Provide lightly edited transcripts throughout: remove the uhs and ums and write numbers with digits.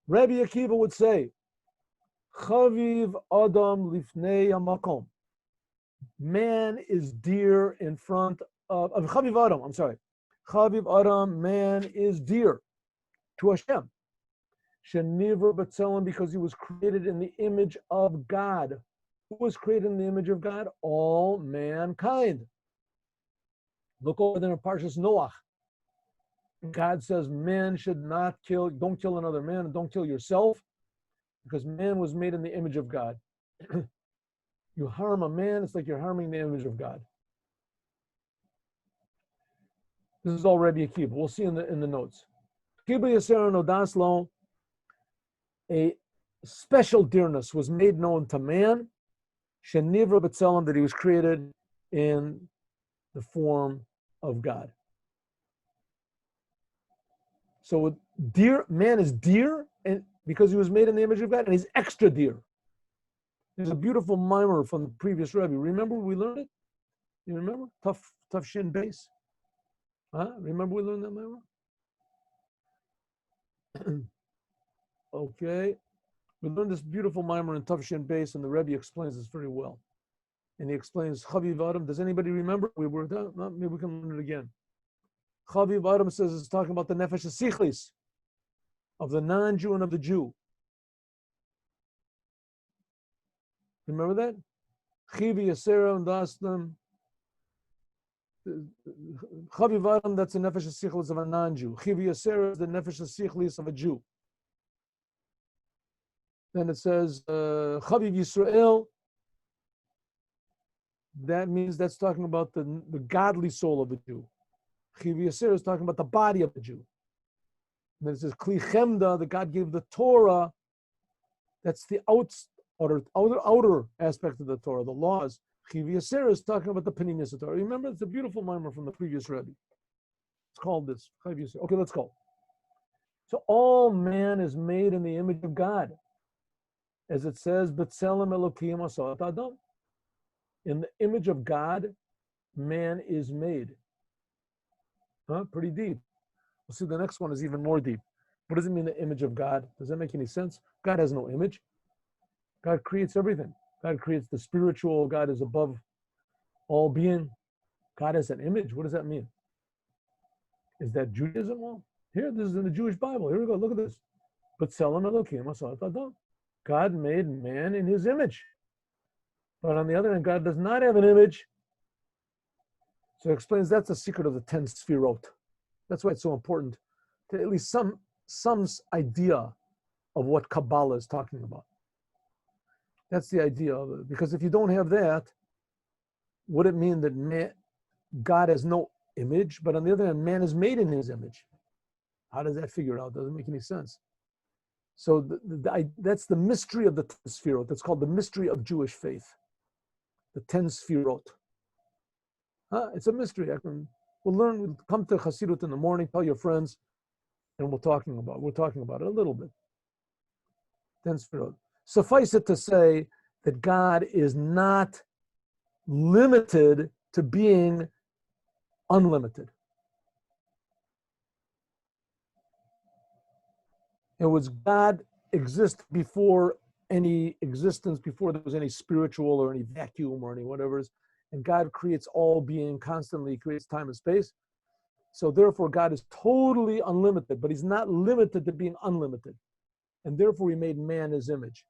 Rabbi Akiva would say, Chaviv Adam Lifnei Hamakom. Man is dear in front of Chaviv Adam, I'm sorry. Chaviv Adam, man is dear to Hashem. Shenivra B'Tselem, because he was created in the image of God. Who was created in the image of God? All mankind. Look over there in Parshas Noach. God says man should not kill, don't kill another man, and don't kill yourself, because man was made in the image of God. You harm a man, it's like you're harming the image of God. This is all Rabbi Akiva. We'll see in the notes. Kiba Yasser Nodaslo, a special dearness was made known to man, Shenivra B'Tselem, that he was created in the form of God. So dear, man is dear, and because he was made in the image of God, and he's extra dear. There's a beautiful mimer from the previous Rebbe. Remember we learned it? You remember? Tough shin base. Huh? Remember we learned that mimer? Okay. We learned this beautiful mimer in Tough Shin base, and the Rebbe explains this very well. And he explains Chaviv Adam. Does anybody remember? We were done. No, maybe we can learn it again. Chaviv Adam says it's talking about the nefesh sichlis of the non-Jew and of the Jew. Remember that? Chivi Yasera and Daslam. Chaviv Adam, that's the nefesh sichlis of a non-Jew. Chivi Yasera is the nefesh sichlis of a Jew. Then it says Chaviv Yisrael. That means that's talking about the godly soul of a Jew. Chivi Yasser is talking about the body of the Jew. And then it says Kli Chemda, that God gave the Torah. That's the outer aspect of the Torah, the laws. Chivi Yasser is talking about the Penimis of Torah. Remember, it's a beautiful mimer from the previous Rebbe. It's called this. Chivi Yasser. Okay, let's go. So all man is made in the image of God. As it says, B'Tselem Elokim Asat Adam. In the image of God, man is made. Huh? Pretty deep. We'll see the next one is even more deep. What does it mean, the image of God? Does that make any sense? God has no image. God creates everything. God creates the spiritual. God is above all being. God has an image. What does that mean? Is that Judaism? Well, here, this is in the Jewish Bible. Here we go. Look at this. B'Tselem Elokim Asat Adam. God made man in his image. But on the other hand, God does not have an image. So it explains that's the secret of the 10 sfirot. That's why it's so important to at least some idea of what Kabbalah is talking about. That's the idea of it. Because if you don't have that, would it mean that God has no image, but on the other hand, man is made in his image? How does that figure out? Doesn't make any sense. So that's the mystery of the 10 sfirot. That's called the mystery of Jewish faith. The 10 sfirot. It's a mystery. We'll come to Chassidut in the morning, tell your friends, and we're talking about it a little bit. 10 sfirot. Suffice it to say that God is not limited to being unlimited. It was God exist before any existence, before there was any spiritual or any vacuum or any whatever. And God creates all being constantly, creates time and space. So therefore, God is totally unlimited, but he's not limited to being unlimited. And therefore, he made man his image.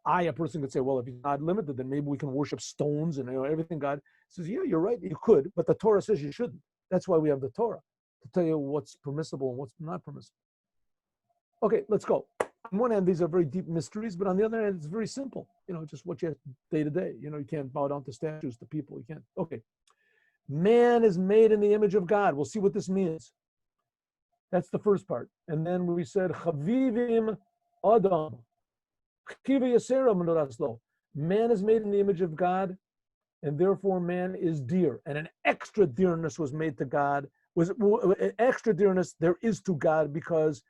A person could say, well, if he's not limited, then maybe we can worship stones and everything. God says, yeah, you're right, you could, but the Torah says you shouldn't. That's why we have the Torah, to tell you what's permissible and what's not permissible. Okay, let's go. On one hand, these are very deep mysteries, but on the other hand, it's very simple. Just what you have day to day. You can't bow down to statues, to people. You can't. Okay. Man is made in the image of God. We'll see what this means. That's the first part. And then we said, Chavivim Adam. Man is made in the image of God, and therefore man is dear. And an extra dearness was made to God. An extra dearness there is to God because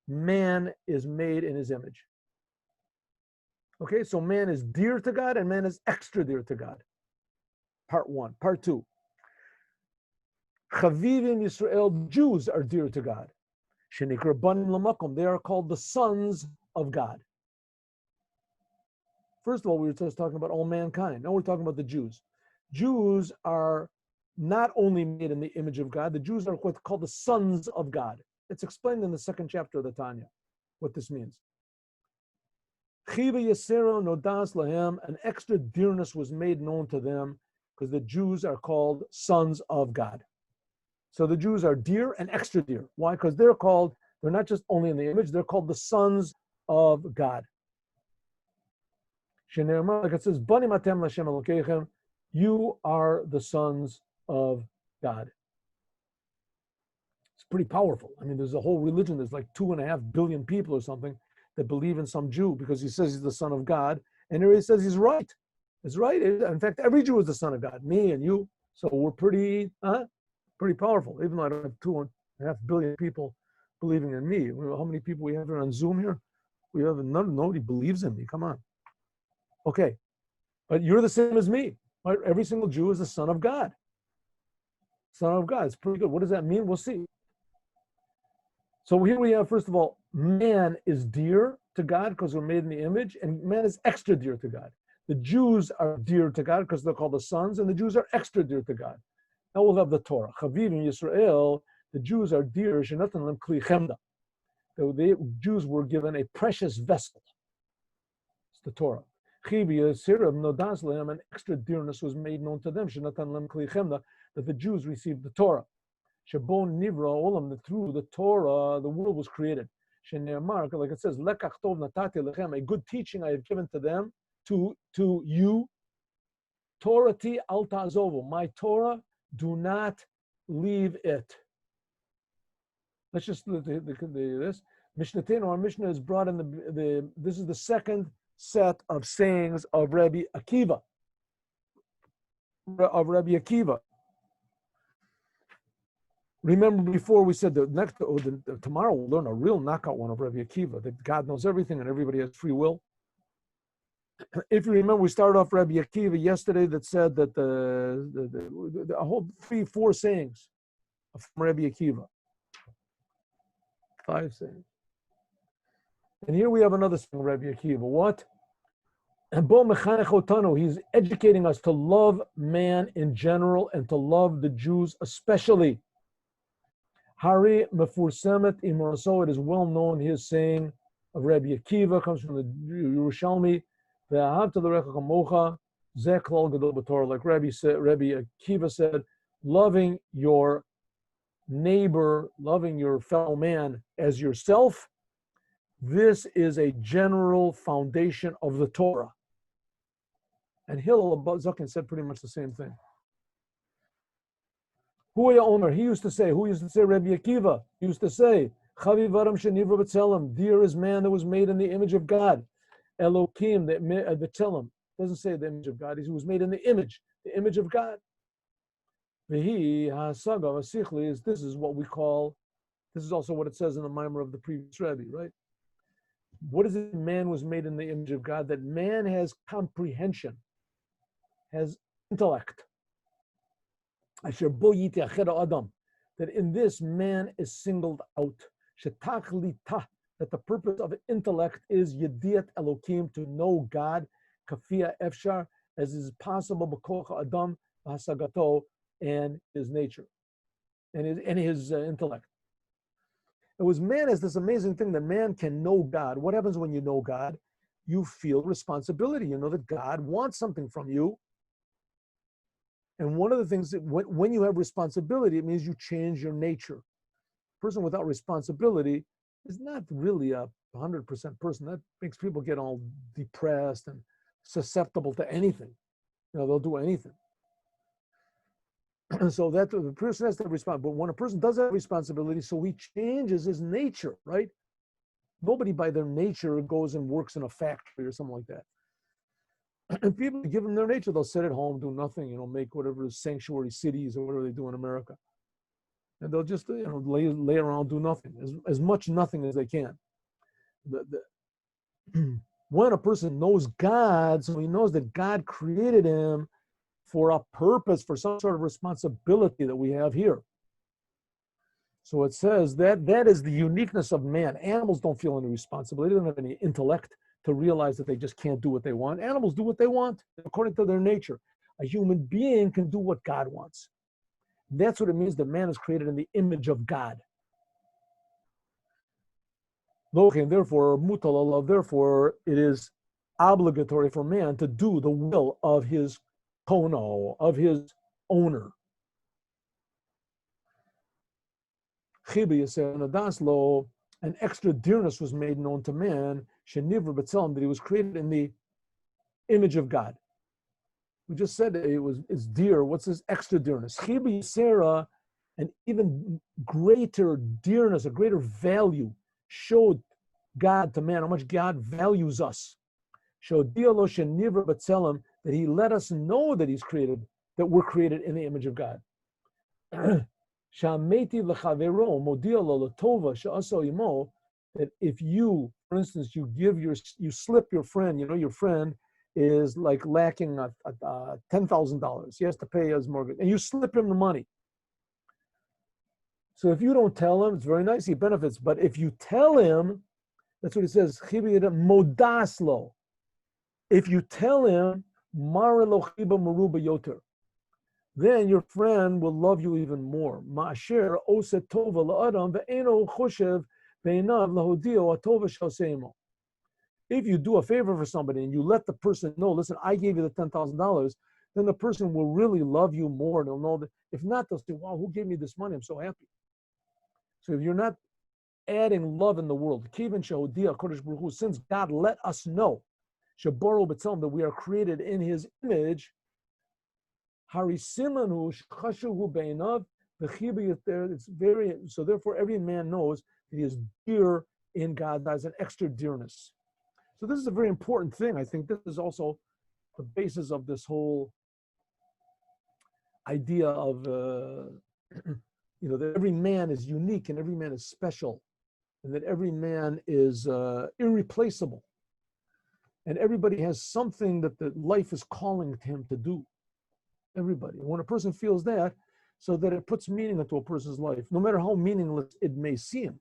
man is made in his image. Okay, so man is dear to God and man is extra dear to God. Part one. Part two. Chavivim Yisrael, Jews are dear to God. Shenikra banim lamakom, they are called the sons of God. First of all, we were just talking about all mankind. Now we're talking about the Jews. Jews are not only made in the image of God, the Jews are what's called the sons of God. It's explained in the second chapter of the Tanya, what this means. Chiva Yesero Nodas Lahem, an extra dearness was made known to them because the Jews are called sons of God. So the Jews are dear and extra dear. Why? Because they're not just only in the image, they're called the sons of God. Like it says, Banim atem l'Hashem Elokeichem, you are the sons of God. It's pretty powerful. I mean, there's a whole religion, there's like 2.5 billion people or something that believe in some Jew because he says he's the son of God. And here he says he's right. It's right. In fact, every Jew is the son of God, me and you. So we're pretty powerful, even though I don't have 2.5 billion people believing in me. How many people we have here on Zoom here? We have nobody believes in me. Come on. Okay. But you're the same as me. Right? Every single Jew is the son of God. Son of God. It's pretty good. What does that mean? We'll see. So here we have, first of all, man is dear to God because we're made in the image, and man is extra dear to God. The Jews are dear to God because they're called the sons, and the Jews are extra dear to God. Now we'll have the Torah. Chavivim Yisrael, the Jews are dear. Shenatan lem kli chemda. The Jews were given a precious vessel. It's the Torah. Chivi Yisrael nodas lehem, an extra dearness was made known to them. Shenatan lem kli chemda, that the Jews received the Torah. Shabon nivra olam, that through the Torah the world was created. Shene'amar, like it says, lekach tov natati lechem, a good teaching I have given to them, to you. Torati al ta'azovu, my Torah, do not leave it. Let's just look at this. Mishnatenu, our Mishnah is brought in this is the second set of sayings of Rabbi Akiva. Remember before we said tomorrow we'll learn a real knockout one of Rabbi Akiva, that God knows everything and everybody has free will. If you remember, we started off Rabbi Akiva yesterday that said that the whole 4 sayings from Rabbi Akiva. 5 sayings. And here we have another saying of Rabbi Akiva. What? He's educating us to love man in general and to love the Jews especially. Hari mefursemet imraso, it is well known, his saying of Rabbi Akiva comes from the Yerushalmi. Like Rabbi Akiva said, loving your neighbor, loving your fellow man as yourself, this is a general foundation of the Torah. And Hillel Zaken said pretty much the same thing. Tuvia Omer, who used to say, Rabbi Akiva, he used to say, Chavivaram shenivra b'tzelem, dear is man that was made in the image of God. Elokim, the Tzelem, doesn't say the image of God, he was made in the image of God. This is what we call, this is also what it says in the Mimer of the previous Rebbe, right? What is it? Man was made in the image of God, that man has comprehension, has intellect. That in this man is singled out. That the purpose of intellect is Yediat Elokim, to know God, Kafia Efshar, as is possible, B'kocha Adam, Hasagato, and his nature, and his intellect. It was man as this amazing thing that man can know God. What happens when you know God? You feel responsibility. You know that God wants something from you. And one of the things that when you have responsibility, it means you change your nature. A person without responsibility is not really a 100% person. That makes people get all depressed and susceptible to anything. They'll do anything. So that the person has to respond. But when a person does have responsibility, so he changes his nature, right? Nobody by their nature goes and works in a factory or something like that. And people give them their nature, they'll sit at home, do nothing, make whatever sanctuary cities or whatever they do in America. And they'll just lay around, do nothing, as much nothing as they can. When a person knows God, so he knows that God created him for a purpose, for some sort of responsibility that we have here. So it says that is the uniqueness of man. Animals don't feel any responsibility. They don't have any intellect to realize that they just can't do what they want. Animals do what they want according to their nature. A human being can do what God wants. That's what it means that man is created in the image of God. Therefore, it is obligatory for man to do the will of his kono, of his owner. An extra dearness was made known to man, that he was created in the image of God. We just said it's dear. What's this extra dearness? An even greater dearness, a greater value showed God to man, how much God values us. That he let us know that he's created, that we're created in the image of God. That if you, for instance, you slip your friend, your friend is like lacking $10,000. He has to pay his mortgage, and you slip him the money. So if you don't tell him, it's very nice, he benefits. But if you tell him, that's what it says, modaslo. If you tell him, then your friend will love you even more. If you do a favor for somebody and you let the person know, listen, I gave you the $10,000, then the person will really love you more. They'll know that. If not, they'll say, wow, who gave me this money? I'm so happy. So if you're not adding love in the world, since God let us know that we are created in his image, it's very, so therefore every man knows that he is dear in God, that is an extra dearness. So this is a very important thing. I think this is also the basis of this whole idea of, that every man is unique and every man is special, and that every man is irreplaceable, and everybody has something that the life is calling him to do. Everybody. When a person feels that, so that it puts meaning into a person's life, no matter how meaningless it may seem.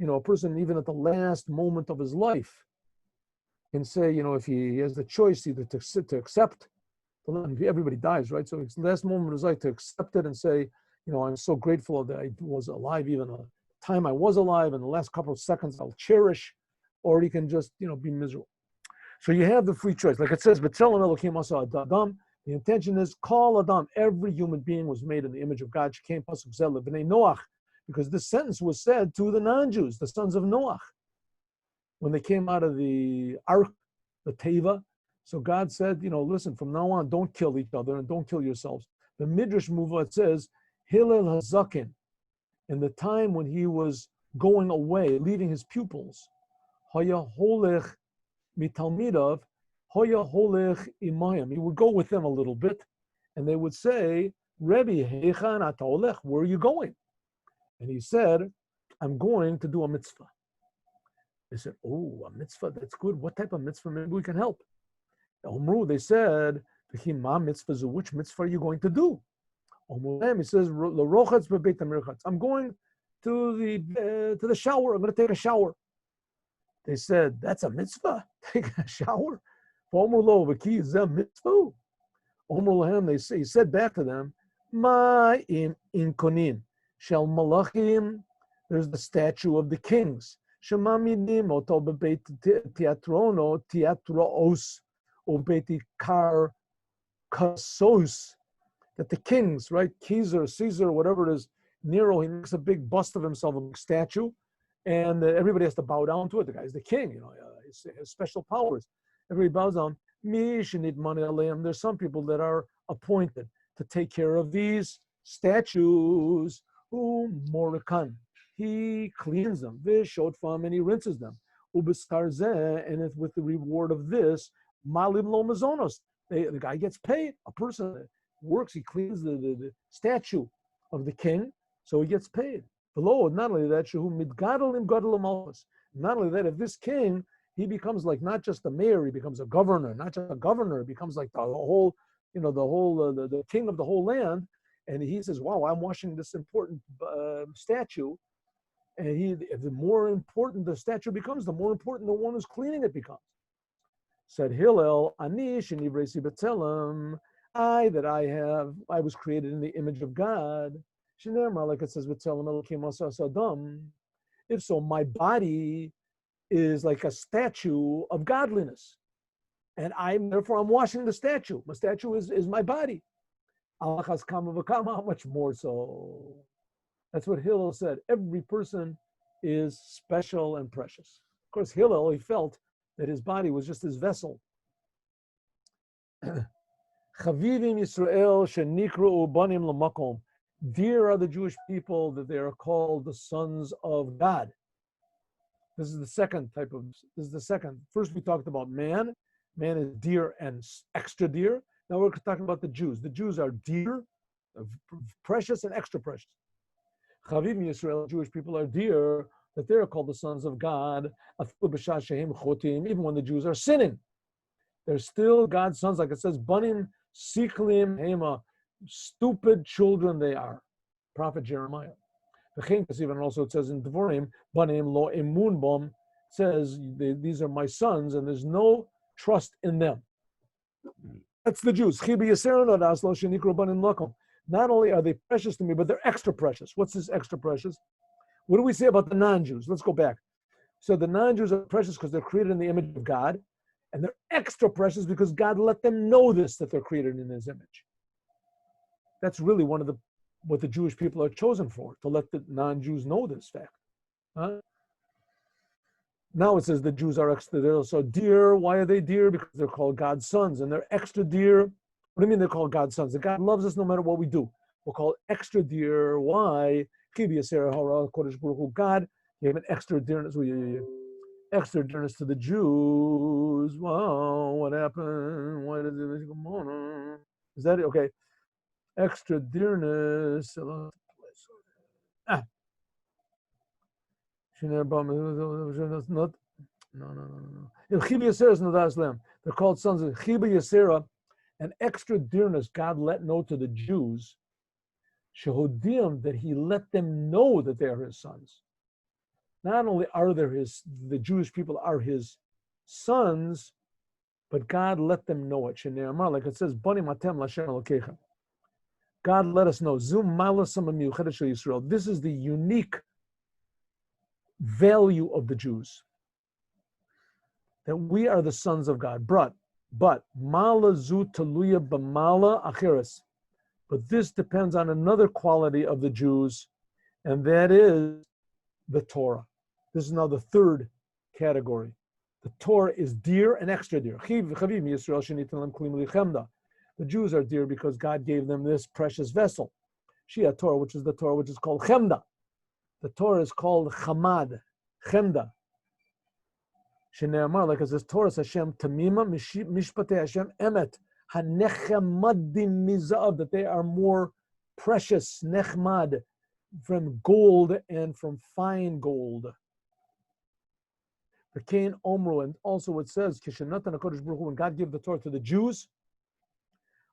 A person, even at the last moment of his life, can say, if he has the choice either to accept, everybody dies, right? So it's the last moment of his life to accept it and say, I'm so grateful that I was alive, even the time I was alive, and the last couple of seconds I'll cherish, or he can just, be miserable. So you have the free choice. Like it says, B'Tselem Elokim Asa Adam. The intention is, Kol Adam, every human being was made in the image of God. Shekain Pasuk Zel B'nei Noach. Because this sentence was said to the non-Jews, the sons of Noach, when they came out of the ark, the Teva. So God said, listen, from now on, don't kill each other and don't kill yourselves. The Midrash Muvah says, Hillel Hazakin, in the time when he was going away, leaving his pupils, Haya Holech Mitalmidav, Haya Holech Imayim. He would go with them a little bit, and they would say, Rebbe, Heichan Ata Olech, where are you going? And he said, I'm going to do a mitzvah. They said, oh, a mitzvah, that's good. What type of mitzvah? Maybe we can help. They said, which mitzvah are you going to do? He says, I'm going to the shower. I'm going to take a shower. They said, that's a mitzvah? Take a shower? He said back to them, Ma im inkonin. Shel Malachim, there's the statue of the kings. Shemamidim oto bebeit teatrono teatroos obeti kar kasos. That the kings, right? Caesar, whatever it is, Nero, he makes a big bust of himself, a big statue, and everybody has to bow down to it. The guy's the king, he has special powers. Everybody bows down. There's some people that are appointed to take care of these statues. Morikan, he cleans them. Vishotfam, and he rinses them. Ubiskarze, and if with the reward of this, malim lo mazonos, the guy gets paid. A person that works, he cleans the statue of the king, so he gets paid. Below, not only that, not only that, if this king, he becomes like not just a mayor, he becomes a governor. Not just a governor, he becomes like the king of the whole land. And he says, wow, I'm washing this important statue. And the more important the statue becomes, the more important the one who's cleaning it becomes. Said Hillel, Anish and Ibresi B'Tselem, I was created in the image of God. Shinerma, like it says, B'Tselem Elokim Asas Adam. If so, my body is like a statue of godliness. And therefore I'm washing the statue. My statue is my body. How much more so? That's what Hillel said. Every person is special and precious. Of course, Hillel, he felt that his body was just his vessel. Chavivim Yisrael shenikru banim lamakom. Dear are the Jewish people that they are called the sons of God. This is the second. First we talked about man. Man is dear and extra dear. Now we're talking about the Jews. The Jews are dear, precious, and extra precious. Chavivim Yisrael, Jewish people are dear, that they're called the sons of God, even when the Jews are sinning. They're still God's sons, like it says, Banim Siklim Hema, stupid children they are. Prophet Jeremiah. And also it says in Devorim, Banim Lo Emun Bom, says, these are my sons, and there's no trust in them. That's the Jews. Not only are they precious to me, but they're extra precious. What's this extra precious? What do we say about the non-Jews? Let's go back. So the non-Jews are precious because they're created in the image of God, and they're extra precious because God let them know this, that they're created in His image. That's really what the Jewish people are chosen for, to let the non-Jews know this fact. Now it says the Jews are extra. They're so dear. Why are they dear? Because they're called God's sons, and they're extra dear. What do you mean they're called God's sons? That God loves us no matter what we do. We're called extra dear. Why? God gave an extra dearness. Extra dearness to the Jews. Wow, what happened? Why did it come on? Is that it? Okay. Extra dearness. No. They're called sons of Chiba Yasera. An extra dearness God let know to the Jews, Shehodim, that He let them know that they are His sons. Not only are the Jewish people are His sons, but God let them know it. Like it says, God let us know. This is the unique value of the Jews, that we are the sons of God. But mala zu taluya b'mala acheres. But this depends on another quality of the Jews, and that is the Torah. This is now the third category. The Torah is dear and extra dear. The Jews are dear because God gave them this precious vessel, Shia Torah, which is the Torah which is called Chemda. The Torah is called Chamad, Chemda. Shneamar, like it says, Torah Hashem Tamima, Mishpatei Hashem Emet, Hanechamadim Mizav, that they are more precious, Nechmad, from gold and from fine gold. The Cain Omru, and also it says, Kishanatan HaKadosh Baruch Hu, when God gave the Torah to the Jews,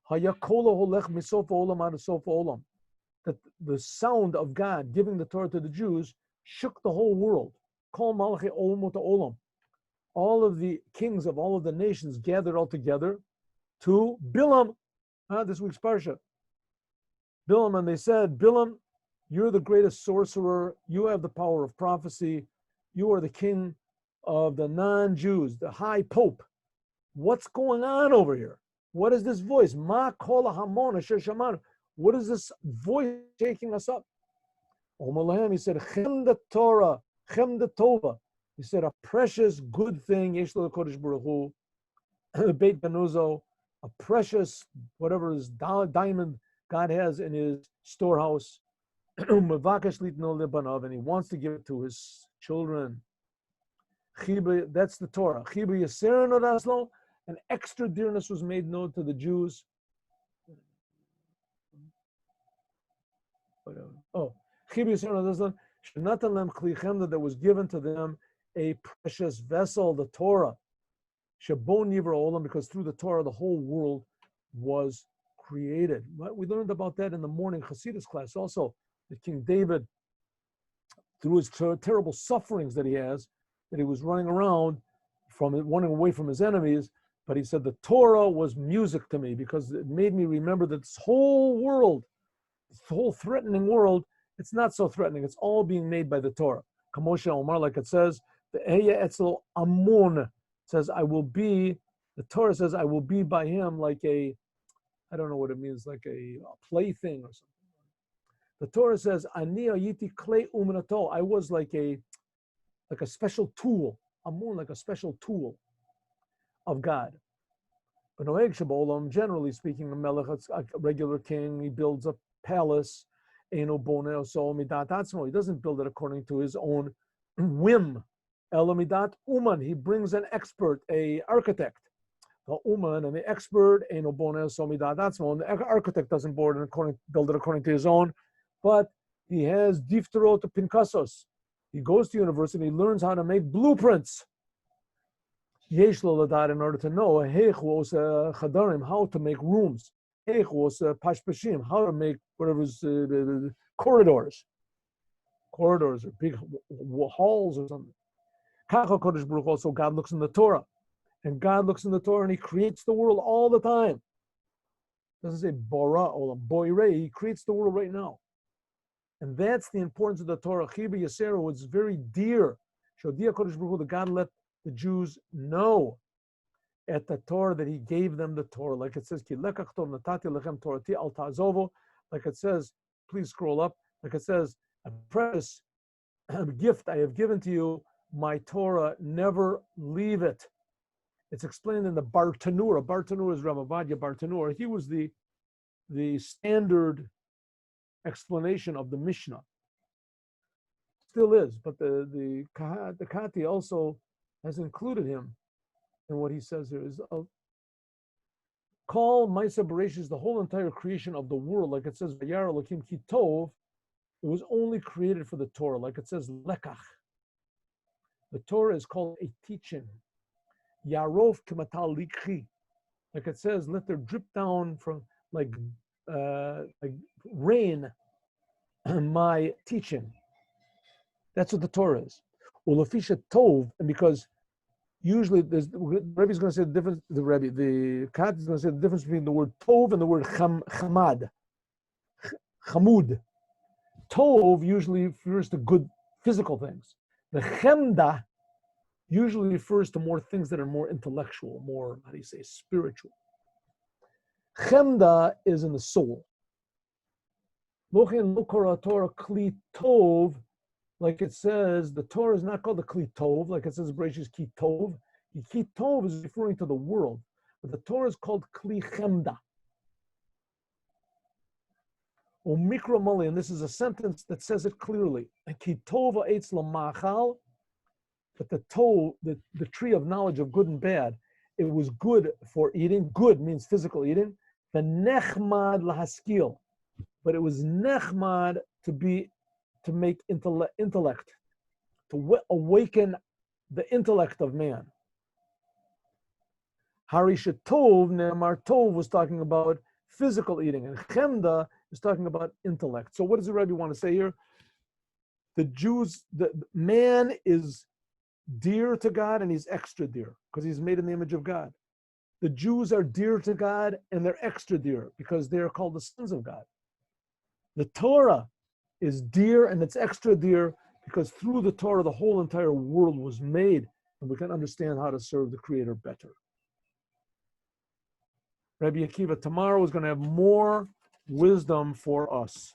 Hayakola Holech Misofa Olam Ad Sofa Olam, that the sound of God giving the Torah to the Jews shook the whole world. Kol Malachi Olam Olam. All of the kings of all of the nations gathered all together to Bilam, this week's parsha. Bilam, and they said, Bilam, you're the greatest sorcerer. You have the power of prophecy. You are the king of the non-Jews, the high pope. What's going on over here? What is this voice? Ma kola hamon asher shamanu. What is this voice shaking us up? Omalahem, he said, Chem the Torah, Chem the Tova. He said, a precious good thing, Yesh lo Kodesh Baruch Hu, Beit Ganuzo, a precious, whatever is diamond God has in His storehouse, and He wants to give it to His children. That's the Torah. An extra dearness was made known to the Jews. That was given to them a precious vessel, the Torah. Because through the Torah, the whole world was created. We learned about that in the morning Chassidic class also. That King David, through his terrible sufferings that he has, that he was running around running away from his enemies, but he said the Torah was music to me because it made me remember that this whole world, this whole threatening world, it's not so threatening. It's all being made by the Torah. Kamosha Omar, like it says, the Eya Etzel Amun says, I will be, the Torah says, I will be by him like a, I don't know what it means, like a plaything or something. The Torah says, Ani ayiti klei umnato. I was like a special tool. Amun, like a special tool of God. But Noeg Shabolam, generally speaking, a melech, a regular king, he builds a palace. He doesn't build it according to his own whim. Elamidat uman, he brings an expert, a architect. The uman and the expert, and the architect doesn't build it according to his own, but he has difterot pinkasos. He goes to university, he learns how to make blueprints. Yesh lo ladat, in order to know how to make rooms. Pashpashim, how to make whatever's corridors. Corridors or big halls or something. Also, God looks in the Torah. And God looks in the Torah and he creates the world all the time. It doesn't say bara or boire, he creates the world right now. And that's the importance of the Torah. Chiba Yasero was very dear. Shodia Kodesh Baruch Hu, the God let the Jews know at the Torah that he gave them the Torah. Like it says, Ki lekach tov natati lechem torati al ta'azovo. Like it says, please scroll up. Like it says, a precious gift I have given to you, my Torah, never leave it. It's explained in the Bartanura. Bartanura is Ramavadia Bartanura. He was the standard explanation of the Mishnah. Still is, but the Kati also has included him in what he says here. Is call Maisa Bereshis, the whole entire creation of the world, like it says, Vayar Elokim Ki Tov, it was only created for the Torah, like it says, Lekach. The Torah is called a teaching. Yarov Kematal Likhi, like it says, let there drip down from like rain my teaching. That's what the Torah is. Ulafisha Tov, and because usually the Rebbe is going to say the difference. The Kat is going to say the difference between the word Tov and the word Chamad. Chamud. Tov usually refers to good physical things. The Chemda usually refers to more things that are more intellectual, more, how do you say, spiritual. Chemda is in the soul. Lochin Lokora Torah Kli Tov, like it says, the Torah is not called the Kli Tov, like it says Bereshis Ki Tov. Ki Tov is referring to the world, but the Torah is called Kli Chemda. Omikra Mali, and this is a sentence that says it clearly. Ki Tova Eitz Lamachal, but the tree of knowledge of good and bad, it was good for eating. Good means physical eating. The Nechmad Lahaskil, but it was Nechmad to make intellect, to awaken the intellect of man. Harisha Tov, Ne'amar Tov was talking about physical eating, and Chemda is talking about intellect. So what does the Rebbe want to say here? The Jews, the man is dear to God and he's extra dear because he's made in the image of God. The Jews are dear to God and they're extra dear because they are called the sons of God. The Torah is dear and it's extra dear because through the Torah the whole entire world was made and we can understand how to serve the Creator better. Rabbi Akiva tomorrow is going to have more wisdom for us.